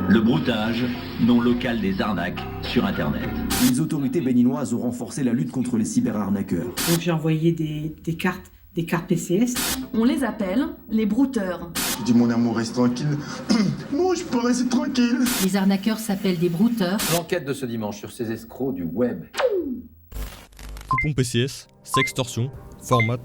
Le broutage, nom local des arnaques sur Internet. Les autorités béninoises ont renforcé la lutte contre les cyberarnaqueurs. Donc j'ai envoyé des cartes PCS. On les appelle les brouteurs. Je dis mon amour reste tranquille. Non, je peux rester tranquille. Les arnaqueurs s'appellent des brouteurs. L'enquête de ce dimanche sur ces escrocs du web. Coupon PCS, sextorsion, format,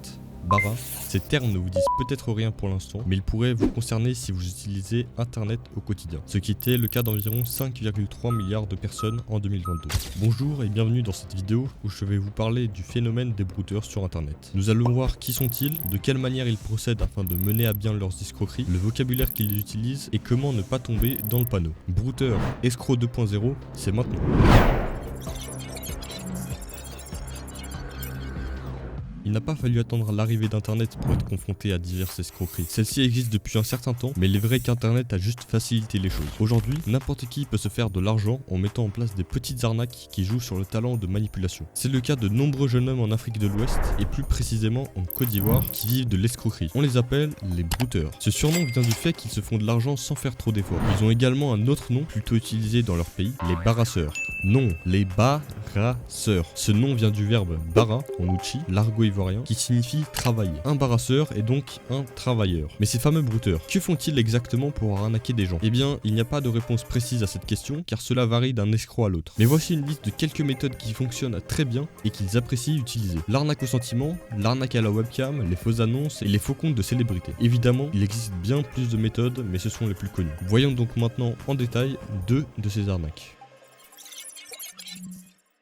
bara, ces termes ne vous disent peut-être rien pour l'instant, mais ils pourraient vous concerner si vous utilisez Internet au quotidien, ce qui était le cas d'environ 5,3 milliards de personnes en 2022. Bonjour et bienvenue dans cette vidéo où je vais vous parler du phénomène des brouteurs sur Internet. Nous allons voir qui sont-ils, de quelle manière ils procèdent afin de mener à bien leurs escroqueries, le vocabulaire qu'ils utilisent et comment ne pas tomber dans le panneau. Brouteur, escroc 2.0, c'est maintenant. Il n'a pas fallu attendre l'arrivée d'Internet pour être confronté à diverses escroqueries. Celles-ci existent depuis un certain temps, mais il est vrai qu'Internet a juste facilité les choses. Aujourd'hui, n'importe qui peut se faire de l'argent en mettant en place des petites arnaques qui jouent sur le talent de manipulation. C'est le cas de nombreux jeunes hommes en Afrique de l'Ouest, et plus précisément en Côte d'Ivoire, qui vivent de l'escroquerie. On les appelle les brouteurs. Ce surnom vient du fait qu'ils se font de l'argent sans faire trop d'efforts. Ils ont également un autre nom plutôt utilisé dans leur pays, les barasseurs. Non, les barasseurs. Ce nom vient du verbe bara en ouchi, l'argot ivoirien, qui signifie travailler. Un barasseur est donc un travailleur. Mais ces fameux brouteurs, que font-ils exactement pour arnaquer des gens? Eh bien, il n'y a pas de réponse précise à cette question, car cela varie d'un escroc à l'autre. Mais voici une liste de quelques méthodes qui fonctionnent très bien et qu'ils apprécient utiliser. L'arnaque au sentiment, l'arnaque à la webcam, les fausses annonces et les faux comptes de célébrités. Évidemment, il existe bien plus de méthodes, mais ce sont les plus connues. Voyons donc maintenant en détail deux de ces arnaques.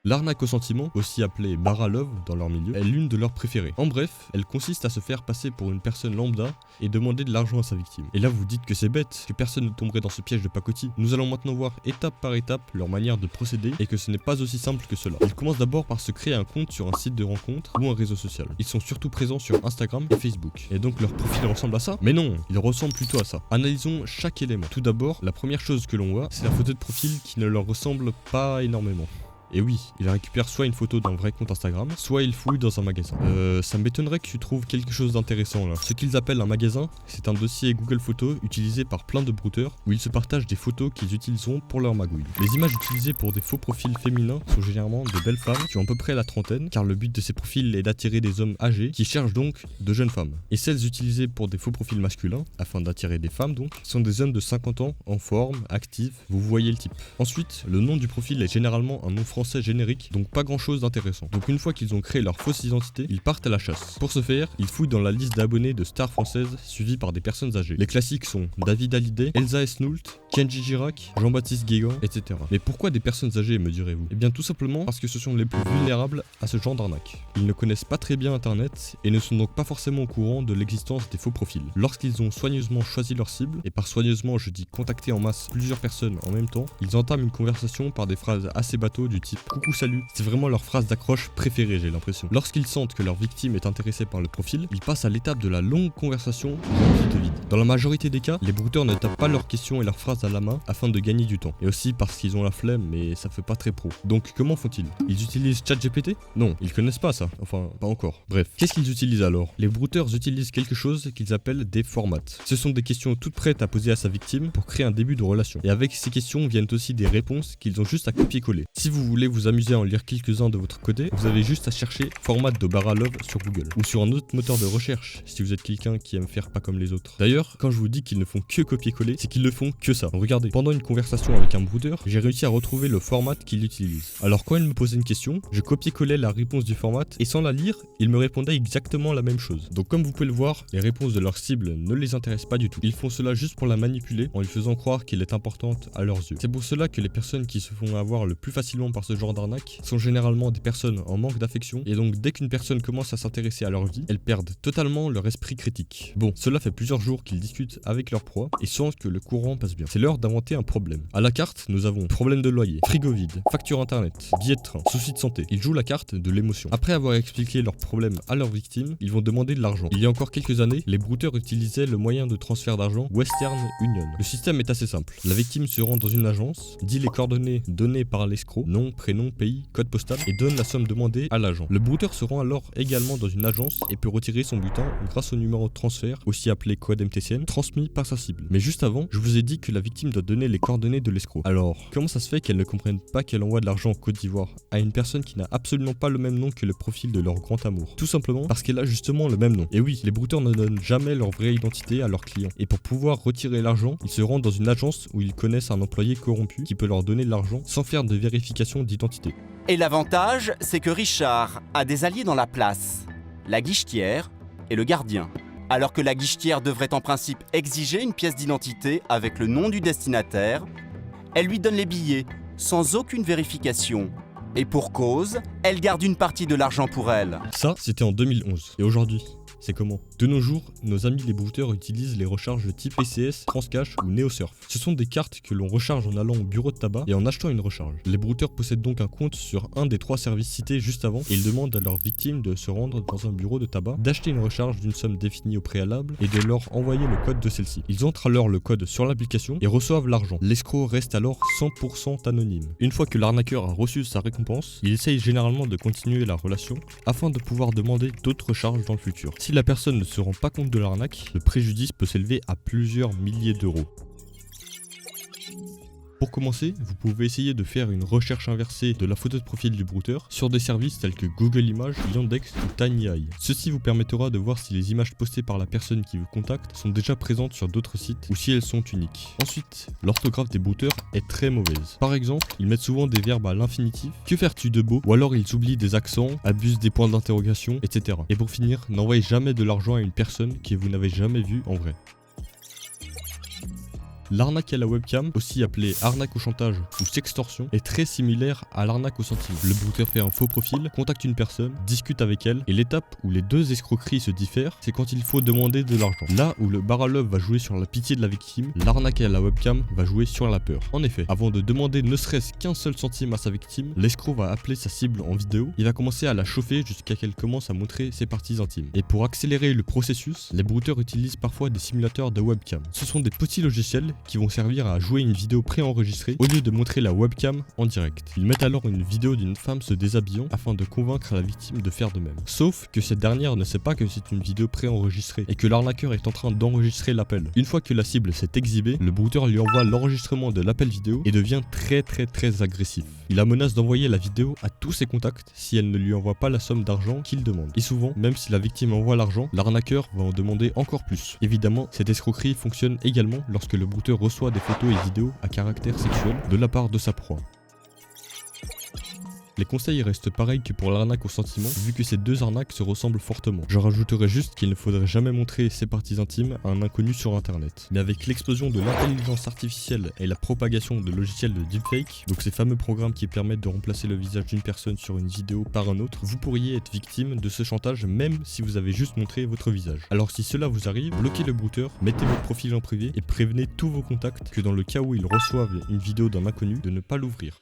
L'arnaque au sentiment, aussi appelée bara love dans leur milieu, est l'une de leurs préférées. En bref, elle consiste à se faire passer pour une personne lambda et demander de l'argent à sa victime. Et là vous dites que c'est bête, que personne ne tomberait dans ce piège de pacotille. Nous allons maintenant voir étape par étape leur manière de procéder et que ce n'est pas aussi simple que cela. Ils commencent d'abord par se créer un compte sur un site de rencontre ou un réseau social. Ils sont surtout présents sur Instagram et Facebook. Et donc leur profil ressemble à ça? Mais non, il ressemble plutôt à ça. Analysons chaque élément. Tout d'abord, la première chose que l'on voit, c'est la photo de profil qui ne leur ressemble pas énormément. Et oui, il récupère soit une photo d'un vrai compte Instagram, soit il fouille dans un magasin. Ça m'étonnerait que tu trouves quelque chose d'intéressant là. Ce qu'ils appellent un magasin, c'est un dossier Google Photos utilisé par plein de brouteurs où ils se partagent des photos qu'ils utiliseront pour leur magouille. Les images utilisées pour des faux profils féminins sont généralement de belles femmes qui ont à peu près la trentaine, car le but de ces profils est d'attirer des hommes âgés qui cherchent donc de jeunes femmes. Et celles utilisées pour des faux profils masculins, afin d'attirer des femmes donc, sont des hommes de 50 ans, en forme, actifs, vous voyez le type. Ensuite, le nom du profil est généralement un nom français générique, donc pas grand chose d'intéressant. Donc une fois qu'ils ont créé leur fausse identité, ils partent à la chasse. Pour ce faire, ils fouillent dans la liste d'abonnés de stars françaises suivies par des personnes âgées. Les classiques sont David Hallyday, Elsa Esnoult, Kenji Girac, Jean-Baptiste Guégan, etc. Mais pourquoi des personnes âgées, me direz-vous? Eh bien tout simplement parce que ce sont les plus vulnérables à ce genre d'arnaque. Ils ne connaissent pas très bien Internet et ne sont donc pas forcément au courant de l'existence des faux profils. Lorsqu'ils ont soigneusement choisi leur cible, et par soigneusement je dis contacter en masse plusieurs personnes en même temps, ils entament une conversation par des phrases assez bateaux du type coucou salut. C'est vraiment leur phrase d'accroche préférée, j'ai l'impression. Lorsqu'ils sentent que leur victime est intéressée par le profil, ils passent à l'étape de la longue conversation remplie de vide. Dans la majorité des cas, les brouteurs ne tapent pas leurs questions et leurs phrases à la main afin de gagner du temps. Et aussi parce qu'ils ont la flemme, mais ça fait pas très pro. Donc comment font-ils? Ils utilisent ChatGPT? Non, ils connaissent pas ça. Enfin, pas encore. Bref, qu'est-ce qu'ils utilisent alors? Les brouteurs utilisent quelque chose qu'ils appellent des formats. Ce sont des questions toutes prêtes à poser à sa victime pour créer un début de relation. Et avec ces questions viennent aussi des réponses qu'ils ont juste à copier-coller. Si vous voulez vous amuser à en lire quelques-uns de votre côté, vous avez juste à chercher format de bara love sur Google ou sur un autre moteur de recherche si vous êtes quelqu'un qui aime faire pas comme les autres. D'ailleurs, quand je vous dis qu'ils ne font que copier-coller, c'est qu'ils ne font que ça. Regardez, pendant une conversation avec un brouteur, j'ai réussi à retrouver le format qu'il utilise. Alors quand il me posait une question, je copier-collais la réponse du format et sans la lire, il me répondait exactement la même chose. Donc comme vous pouvez le voir, les réponses de leur cible ne les intéressent pas du tout. Ils font cela juste pour la manipuler en lui faisant croire qu'elle est importante à leurs yeux. C'est pour cela que les personnes qui se font avoir le plus facilement par ce genre d'arnaque sont généralement des personnes en manque d'affection et donc dès qu'une personne commence à s'intéresser à leur vie, elles perdent totalement leur esprit critique. Bon, cela fait plusieurs jours qu'ils discutent avec leur proie et sentent que le courant passe bien. C'est l'heure d'inventer un problème. À la carte, nous avons problème de loyer, frigo vide, facture internet, billet de train, soucis de santé. Ils jouent la carte de l'émotion. Après avoir expliqué leurs problèmes à leurs victimes, ils vont demander de l'argent. Il y a encore quelques années, les brouteurs utilisaient le moyen de transfert d'argent Western Union. Le système est assez simple. La victime se rend dans une agence, dit les coordonnées données par l'escroc, nom, prénom, pays, code postal et donne la somme demandée à l'agent. Le brouteur se rend alors également dans une agence et peut retirer son butin grâce au numéro de transfert, aussi appelé code MTCN, transmis par sa cible. Mais juste avant, je vous ai dit que la victime doit donner les coordonnées de l'escroc. Alors, comment ça se fait qu'elles ne comprennent pas qu'elle envoie de l'argent en Côte d'Ivoire à une personne qui n'a absolument pas le même nom que le profil de leur grand amour? Tout simplement parce qu'elle a justement le même nom. Et oui, les brouteurs ne donnent jamais leur vraie identité à leurs clients. Et pour pouvoir retirer l'argent, ils se rendent dans une agence où ils connaissent un employé corrompu qui peut leur donner de l'argent sans faire de vérification d'identité. Et l'avantage, c'est que Richard a des alliés dans la place, la guichetière et le gardien. Alors que la guichetière devrait en principe exiger une pièce d'identité avec le nom du destinataire, elle lui donne les billets sans aucune vérification. Et pour cause, elle garde une partie de l'argent pour elle. Ça, c'était en 2011. Et aujourd'hui, c'est comment? De nos jours, nos amis les brouteurs utilisent les recharges de type PCS, Transcash ou NeoSurf. Ce sont des cartes que l'on recharge en allant au bureau de tabac et en achetant une recharge. Les brouteurs possèdent donc un compte sur un des 3 services cités juste avant et ils demandent à leurs victimes de se rendre dans un bureau de tabac, d'acheter une recharge d'une somme définie au préalable et de leur envoyer le code de celle-ci. Ils entrent alors le code sur l'application et reçoivent l'argent. L'escroc reste alors 100% anonyme. Une fois que l'arnaqueur a reçu sa récompense, il essaye généralement de continuer la relation afin de pouvoir demander d'autres charges dans le futur. Si la personne ne se rend pas compte de l'arnaque, le préjudice peut s'élever à plusieurs milliers d'euros. Pour commencer, vous pouvez essayer de faire une recherche inversée de la photo de profil du brouteur sur des services tels que Google Images, Yandex ou TinyEye. Ceci vous permettra de voir si les images postées par la personne qui vous contacte sont déjà présentes sur d'autres sites ou si elles sont uniques. Ensuite, l'orthographe des brouteurs est très mauvaise. Par exemple, ils mettent souvent des verbes à l'infinitif, que faire-tu de beau, ou alors ils oublient des accents, abusent des points d'interrogation, etc. Et pour finir, n'envoyez jamais de l'argent à une personne que vous n'avez jamais vue en vrai. L'arnaque à la webcam, aussi appelée arnaque au chantage ou sextorsion, est très similaire à l'arnaque au centime. Le brouteur fait un faux profil, contacte une personne, discute avec elle, et l'étape où les deux escroqueries se diffèrent, c'est quand il faut demander de l'argent. Là où le bar à love va jouer sur la pitié de la victime, l'arnaque à la webcam va jouer sur la peur. En effet, avant de demander ne serait-ce qu'un seul centime à sa victime, l'escroc va appeler sa cible en vidéo, il va commencer à la chauffer jusqu'à qu'elle commence à montrer ses parties intimes. Et pour accélérer le processus, les brouteurs utilisent parfois des simulateurs de webcam. Ce sont des petits logiciels qui vont servir à jouer une vidéo préenregistrée au lieu de montrer la webcam en direct. Ils mettent alors une vidéo d'une femme se déshabillant afin de convaincre la victime de faire de même. Sauf que cette dernière ne sait pas que c'est une vidéo préenregistrée et que l'arnaqueur est en train d'enregistrer l'appel. Une fois que la cible s'est exhibée, le brouteur lui envoie l'enregistrement de l'appel vidéo et devient très agressif. Il la menace d'envoyer la vidéo à tous ses contacts si elle ne lui envoie pas la somme d'argent qu'il demande. Et souvent, même si la victime envoie l'argent, l'arnaqueur va en demander encore plus. Évidemment, cette escroquerie fonctionne également lorsque le brouteur reçoit des photos et vidéos à caractère sexuel de la part de sa proie. Les conseils restent pareils que pour l'arnaque au sentiment, vu que ces deux arnaques se ressemblent fortement. Je rajouterai juste qu'il ne faudrait jamais montrer ses parties intimes à un inconnu sur internet. Mais avec l'explosion de l'intelligence artificielle et la propagation de logiciels de deepfake, donc ces fameux programmes qui permettent de remplacer le visage d'une personne sur une vidéo par un autre, vous pourriez être victime de ce chantage même si vous avez juste montré votre visage. Alors si cela vous arrive, bloquez le brouteur, mettez votre profil en privé et prévenez tous vos contacts que dans le cas où ils reçoivent une vidéo d'un inconnu, de ne pas l'ouvrir.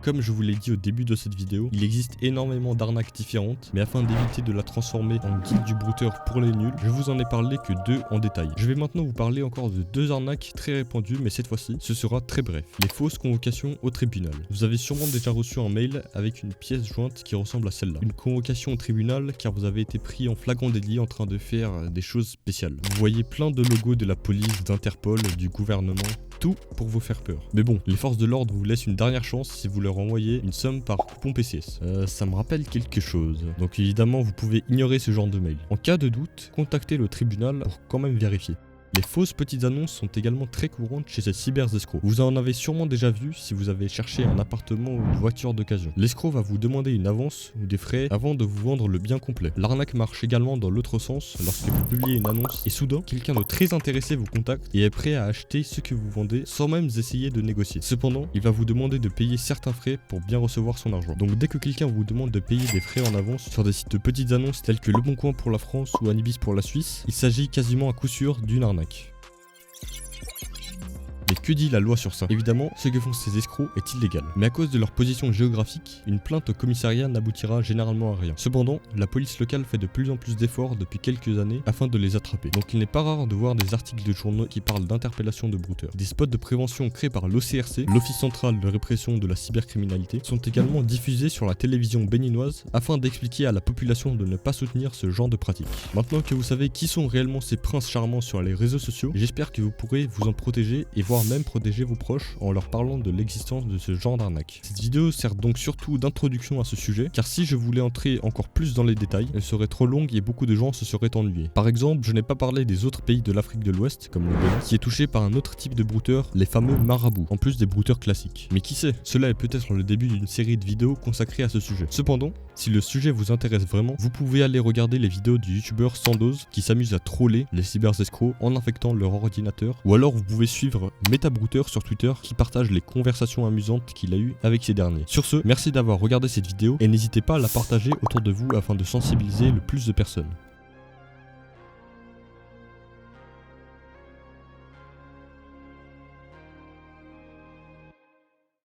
Comme je vous l'ai dit au début de cette vidéo, il existe énormément d'arnaques différentes, mais afin d'éviter de la transformer en guide du brouteur pour les nuls, je vous en ai parlé que 2 en détail. Je vais maintenant vous parler encore de 2 arnaques très répandues, mais cette fois-ci, ce sera très bref. Les fausses convocations au tribunal. Vous avez sûrement déjà reçu un mail avec une pièce jointe qui ressemble à celle-là. Une convocation au tribunal car vous avez été pris en flagrant délit en train de faire des choses spéciales. Vous voyez plein de logos de la police, d'Interpol, du gouvernement, tout pour vous faire peur. Mais bon, les forces de l'ordre vous laissent une dernière chance si vous leur envoyez une somme par coupon PCS. Ça me rappelle quelque chose. Donc évidemment, vous pouvez ignorer ce genre de mail. En cas de doute, contactez le tribunal pour quand même vérifier. Les fausses petites annonces sont également très courantes chez ces cyberescrocs. Vous en avez sûrement déjà vu si vous avez cherché un appartement ou une voiture d'occasion. L'escroc va vous demander une avance ou des frais avant de vous vendre le bien complet. L'arnaque marche également dans l'autre sens lorsque vous publiez une annonce et soudain, quelqu'un de très intéressé vous contacte et est prêt à acheter ce que vous vendez sans même essayer de négocier. Cependant, il va vous demander de payer certains frais pour bien recevoir son argent. Donc dès que quelqu'un vous demande de payer des frais en avance sur des sites de petites annonces tels que Le Bon Coin pour la France ou Anibis pour la Suisse, il s'agit quasiment à coup sûr d'une arnaque. Mais que dit la loi sur ça? Évidemment, ce que font ces escrocs est illégal. Mais à cause de leur position géographique, une plainte au commissariat n'aboutira généralement à rien. Cependant, la police locale fait de plus en plus d'efforts depuis quelques années afin de les attraper. Donc il n'est pas rare de voir des articles de journaux qui parlent d'interpellation de brouteurs. Des spots de prévention créés par l'OCRC, l'Office central de répression de la cybercriminalité, sont également diffusés sur la télévision béninoise afin d'expliquer à la population de ne pas soutenir ce genre de pratique. Maintenant que vous savez qui sont réellement ces princes charmants sur les réseaux sociaux, j'espère que vous pourrez vous en protéger et voire même protéger vos proches en leur parlant de l'existence de ce genre d'arnaque. Cette vidéo sert donc surtout d'introduction à ce sujet, car si je voulais entrer encore plus dans les détails, elle serait trop longue et beaucoup de gens se seraient ennuyés. Par exemple, je n'ai pas parlé des autres pays de l'Afrique de l'Ouest, comme le Bénin, qui est touché par un autre type de brouteurs, les fameux marabouts, en plus des brouteurs classiques. Mais qui sait, cela est peut-être le début d'une série de vidéos consacrée à ce sujet. Cependant, si le sujet vous intéresse vraiment, vous pouvez aller regarder les vidéos du youtubeur Sandoz qui s'amuse à troller les cyberescrocs en infectant leur ordinateur, ou alors vous pouvez suivre MetaBrouter sur Twitter qui partage les conversations amusantes qu'il a eues avec ces derniers. Sur ce, merci d'avoir regardé cette vidéo et n'hésitez pas à la partager autour de vous afin de sensibiliser le plus de personnes.